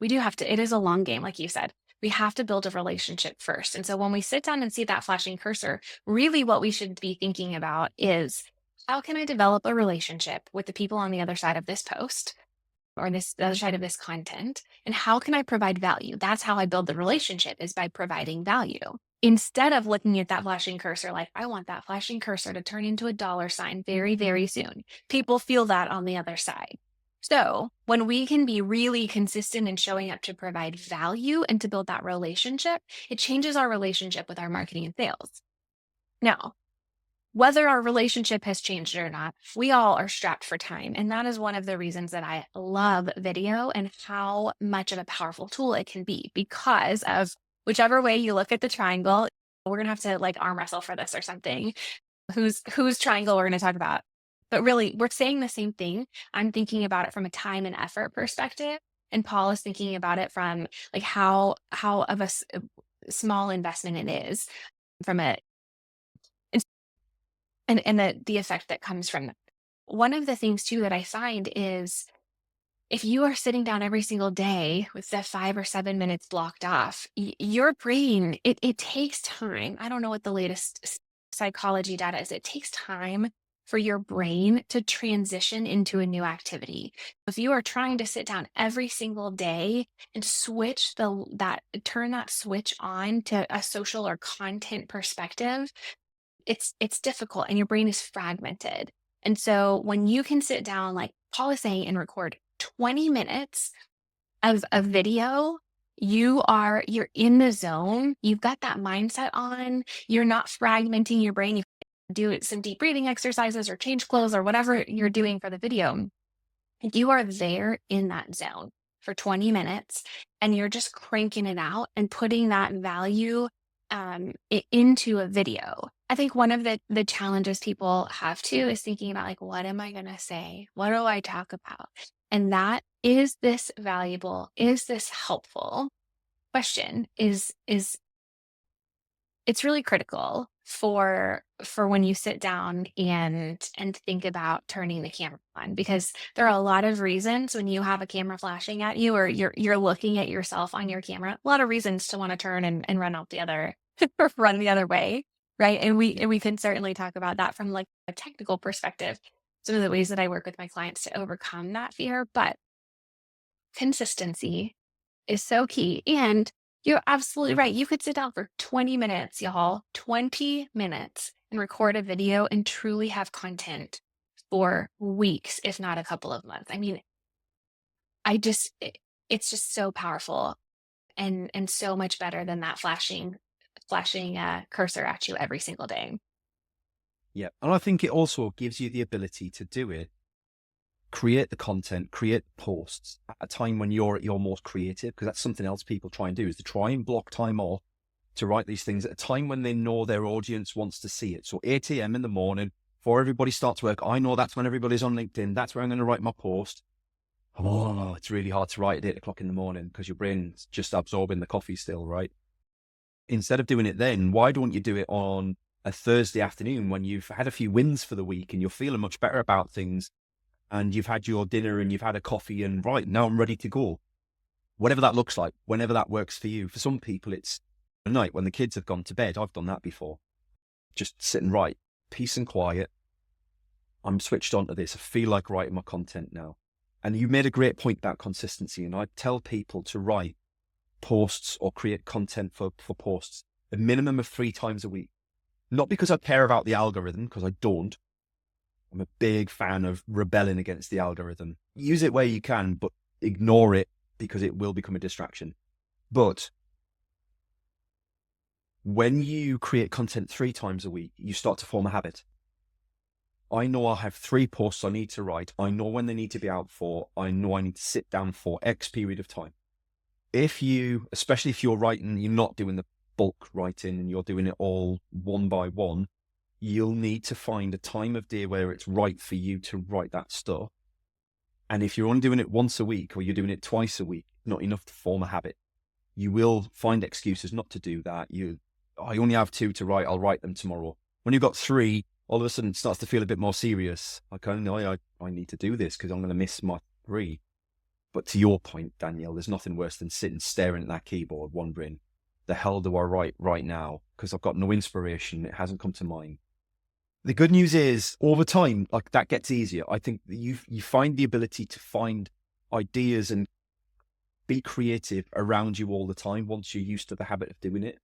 we do have to, it is a long game, like you said. We have to build a relationship first. And so when we sit down and see that flashing cursor, really what we should be thinking about is how can I develop a relationship with the people on the other side of this post or this the other side of this content? And how can I provide value? That's how I build the relationship, is by providing value. Instead of looking at that flashing cursor, like, I want that flashing cursor to turn into a dollar sign very, very soon. People feel that on the other side. So when we can be really consistent in showing up to provide value and to build that relationship, it changes our relationship with our marketing and sales. Now, whether our relationship has changed or not, we all are strapped for time. And that is one of the reasons that I love video and how much of a powerful tool it can be, because of whichever way you look at the triangle. We're going to have to like arm wrestle for this or something. Whose triangle we're going to talk about. But really, we're saying the same thing. I'm thinking about it from a time and effort perspective. And Paul is thinking about it from like how of a small investment it is from a and the effect that comes from that. One of the things too that I find is if you are sitting down every single day with the 5 or 7 minutes blocked off, your brain, it takes time. I don't know what the latest psychology data is. It takes time for your brain to transition into a new activity. If you are trying to sit down every single day and turn that switch on to a social or content perspective, it's difficult and your brain is fragmented. And so when you can sit down, like Paul is saying, and record 20 minutes of a video, you're in the zone. You've got that mindset on. You're not fragmenting your brain. You do some deep breathing exercises or change clothes or whatever you're doing for the video. You are there in that zone for 20 minutes and you're just cranking it out and putting that value into a video. I think one of the challenges people have too is thinking about like, what am I going to say? What do I talk about? And that is this valuable? Is this helpful? Question is it's really critical for when you sit down and think about turning the camera on, because there are a lot of reasons when you have a camera flashing at you or you're looking at yourself on your camera, a lot of reasons to want to turn and run out the other or run the other way, right? And we can certainly talk about that from like a technical perspective, some of the ways that I work with my clients to overcome that fear. But consistency is so key. And you're absolutely right. You could sit down for 20 minutes, y'all, 20 minutes and record a video and truly have content for weeks, if not a couple of months. I mean, it's just so powerful and so much better than that flashing cursor at you every single day. Yeah. And I think it also gives you the ability to do it, create the content, create posts at a time when you're at your most creative, because that's something else people try and do, is to try and block time off to write these things at a time when they know their audience wants to see it. So 8 a.m. in the morning, before everybody starts work, I know that's when everybody's on LinkedIn. That's where I'm going to write my post. Oh, it's really hard to write at 8 o'clock in the morning because your brain's just absorbing the coffee still, right? Instead of doing it then, why don't you do it on a Thursday afternoon when you've had a few wins for the week and you're feeling much better about things and you've had your dinner and you've had a coffee and right, now I'm ready to go. Whatever that looks like, whenever that works for you. For some people, it's a night when the kids have gone to bed. I've done that before. Just sitting right, peace and quiet. I'm switched on to this. I feel like writing my content now. And you made a great point about consistency. And I tell people to write posts or create content for posts a minimum of 3 times a week. Not because I care about the algorithm, because I don't. I'm a big fan of rebelling against the algorithm. Use it where you can, but ignore it because it will become a distraction. But when you create content 3 times a week, you start to form a habit. I know I have 3 posts I need to write. I know when they need to be out for. I know I need to sit down for X period of time. Especially if you're writing, you're not doing the bulk writing and you're doing it all one by one, you'll need to find a time of day where it's right for you to write that stuff. And if you're only doing it once a week or you're doing it twice a week, not enough to form a habit. You will find excuses not to do that. I only have 2 to write. I'll write them tomorrow. When you've got 3, all of a sudden it starts to feel a bit more serious. Like, I need to do this because I'm going to miss my 3. But to your point, Danielle, there's nothing worse than sitting staring at that keyboard, wondering, the hell do I write right now? Because I've got no inspiration. It hasn't come to mind. The good news is, over time, like, that gets easier. I think that you find the ability to find ideas and be creative around you all the time once you're used to the habit of doing it.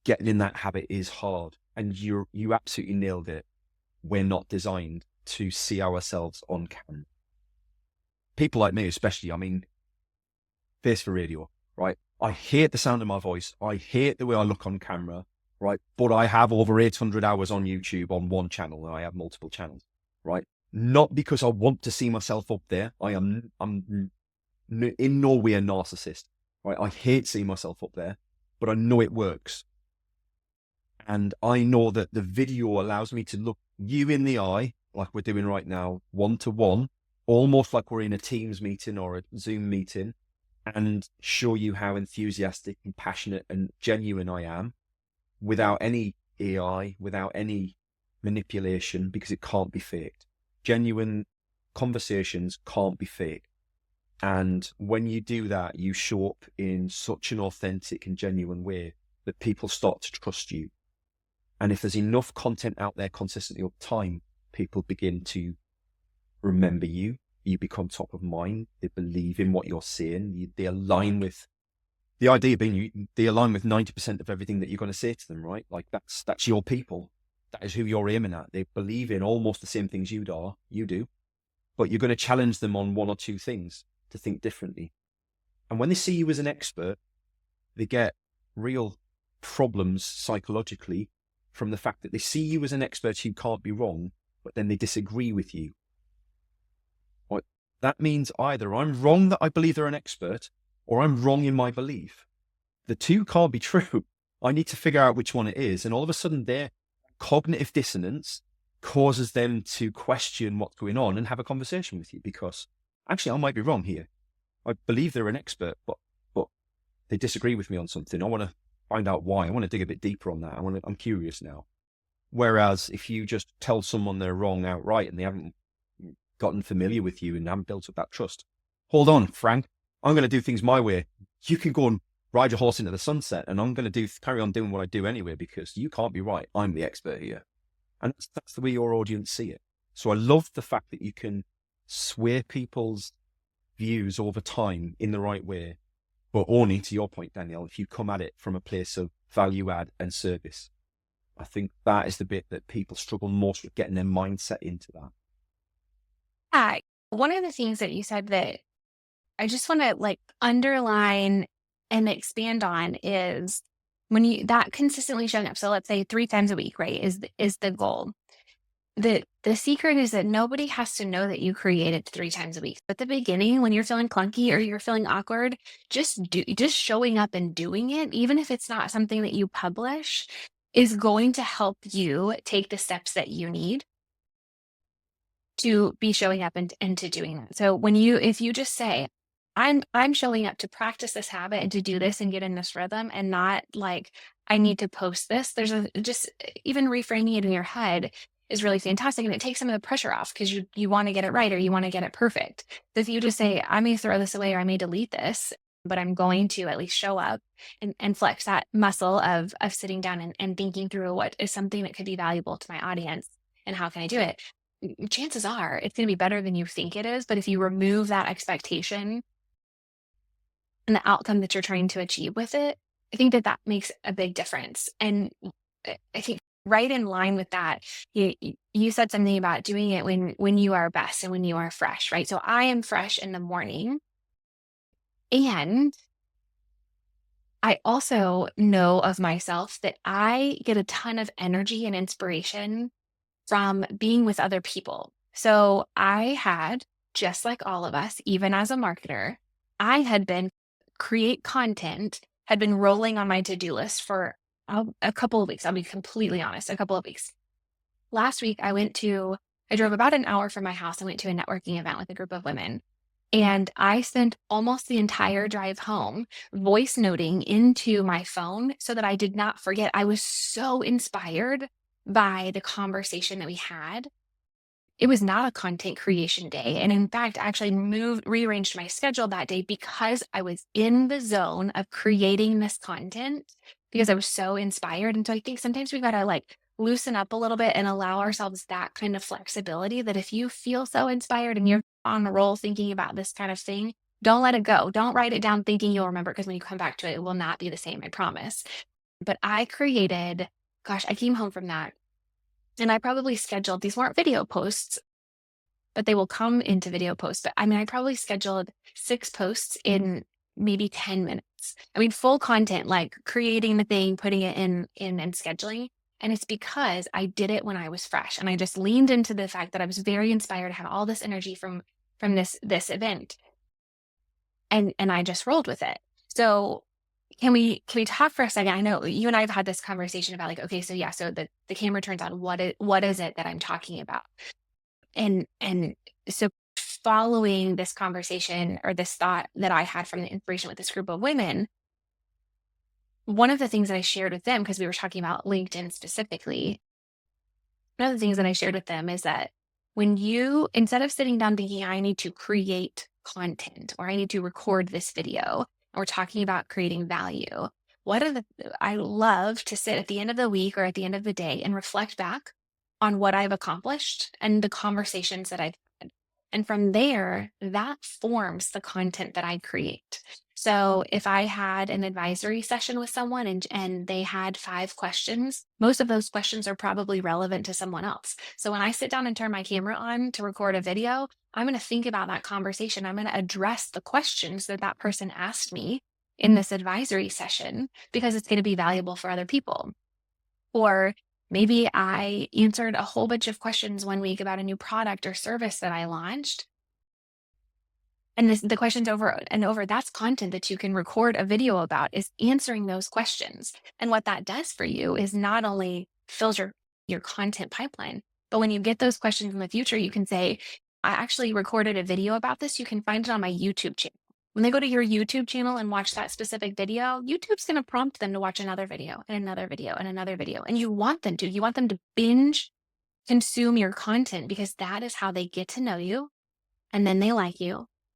Getting in that habit is hard, and you absolutely nailed it. We're not designed to see ourselves on camera. People like me, especially, I mean, face for radio, right? I hate the sound of my voice. I hate the way I look on camera, right? But I have over 800 hours on YouTube on one channel, and I have multiple channels, right? Not because I want to see myself up there. I'm in no way a narcissist, right? I hate seeing myself up there, but I know it works. And I know that the video allows me to look you in the eye, like we're doing right now, 1-to-1, almost like we're in a Teams meeting or a Zoom meeting, and show you how enthusiastic and passionate and genuine I am, without any AI, without any manipulation, because it can't be faked. Genuine conversations can't be faked. And when you do that, you show up in such an authentic and genuine way that people start to trust you. And if there's enough content out there consistently over time, people begin to remember you. You become top of mind. They believe in what you're saying. They align with the idea being they align with 90% of everything that you're going to say to them, right? Like, that's your people. That is who you're aiming at. They believe in almost the same things you do, but you're going to challenge them on one or two things to think differently. And when they see you as an expert, they get real problems psychologically from the fact that they see you as an expert who can't be wrong, but then they disagree with you. Right? That means either I'm wrong that I believe they're an expert, or I'm wrong in my belief. The two can't be true. I need to figure out which one it is. And all of a sudden, their cognitive dissonance causes them to question what's going on and have a conversation with you, because actually I might be wrong here. I believe they're an expert, but they disagree with me on something. I want to find out why. I want to dig a bit deeper on that. I'm curious now. Whereas if you just tell someone they're wrong outright and they haven't gotten familiar with you and haven't built up that trust, hold on, Frank, I'm going to do things my way. You can go and ride your horse into the sunset, and I'm going to carry on doing what I do anyway, because you can't be right. I'm the expert here. And that's the way your audience see it. So I love the fact that you can sway people's views over time in the right way, but only, to your point, Danielle, if you come at it from a place of value add and service. I think that is the bit that people struggle most with, getting their mindset into that. Yeah. One of the things that you said that I just want to like underline and expand on is when you that consistently showing up. So let's say 3 times a week, right? Is the goal. The secret is that nobody has to know that you created 3 times a week. At the beginning, when you're feeling clunky or you're feeling awkward, just showing up and doing it, even if it's not something that you publish, is going to help you take the steps that you need to be showing up and to doing that. So if you just say, I'm showing up to practice this habit and to do this and get in this rhythm, and not like I need to post this. Just even reframing it in your head is really fantastic, and it takes some of the pressure off, because you want to get it right, or you want to get it perfect. So if you just say, I may throw this away or I may delete this, but I'm going to at least show up and flex that muscle of sitting down and thinking through what is something that could be valuable to my audience and how can I do it. Chances are it's going to be better than you think it is. But if you remove that expectation and the outcome that you're trying to achieve with it, I think that makes a big difference. And I think right in line with that, you said something about doing it when you are best and when you are fresh, right? So I am fresh in the morning, and I also know of myself that I get a ton of energy and inspiration from being with other people. So I had, just like all of us, even as a marketer, I had been create content, had been rolling on my to-do list for a couple of weeks. I'll be completely honest, a couple of weeks. Last week, I drove about an hour from my house. I went to a networking event with a group of women. And I spent almost the entire drive home voice noting into my phone so that I did not forget. I was so inspired by the conversation that we had. it was not a content creation day. And in fact, I actually rearranged my schedule that day because I was in the zone of creating this content because I was so inspired. And so I think sometimes we got to like loosen up a little bit and allow ourselves that kind of flexibility that if you feel so inspired and you're on a roll thinking about this kind of thing, don't let it go. Don't write it down thinking you'll remember because when you come back to it, it will not be the same, I promise. But I created, gosh, I came home from that and I probably scheduled, these weren't video posts, but they will come into video posts. But I mean, I probably scheduled 6 posts in maybe 10 minutes. I mean, full content, like creating the thing, putting it in and scheduling. And it's because I did it when I was fresh and I just leaned into the fact that I was very inspired, had all this energy from this event. And I just rolled with it. So can we talk for a second? I know you and I have had this conversation about like, okay, so yeah, so the camera turns on. What is it that I'm talking about? And so following this conversation or this thought that I had from the inspiration with this group of women, one of the things that I shared with them, because we were talking about LinkedIn specifically, one of the things that I shared with them is that when you, instead of sitting down thinking, I need to create content or I need to record this video, or talking about creating value, I love to sit at the end of the week or at the end of the day and reflect back on what I've accomplished and the conversations that I've had. And from there, that forms the content that I create. So if I had an advisory session with someone and they had 5 questions, most of those questions are probably relevant to someone else. So when I sit down and turn my camera on to record a video, I'm going to think about that conversation. I'm going to address the questions that that person asked me in this advisory session because it's going to be valuable for other people. Or maybe I answered a whole bunch of questions one week about a new product or service that I launched. And the questions over and over, that's content that you can record a video about, is answering those questions. And what that does for you is not only fills your content pipeline, but when you get those questions in the future, you can say, I actually recorded a video about this. You can find it on my YouTube channel. When they go to your YouTube channel and watch that specific video, YouTube's going to prompt them to watch another video and another video and another video. And you want them to. You want them to binge consume your content because that is how they get to know you. And then they like you.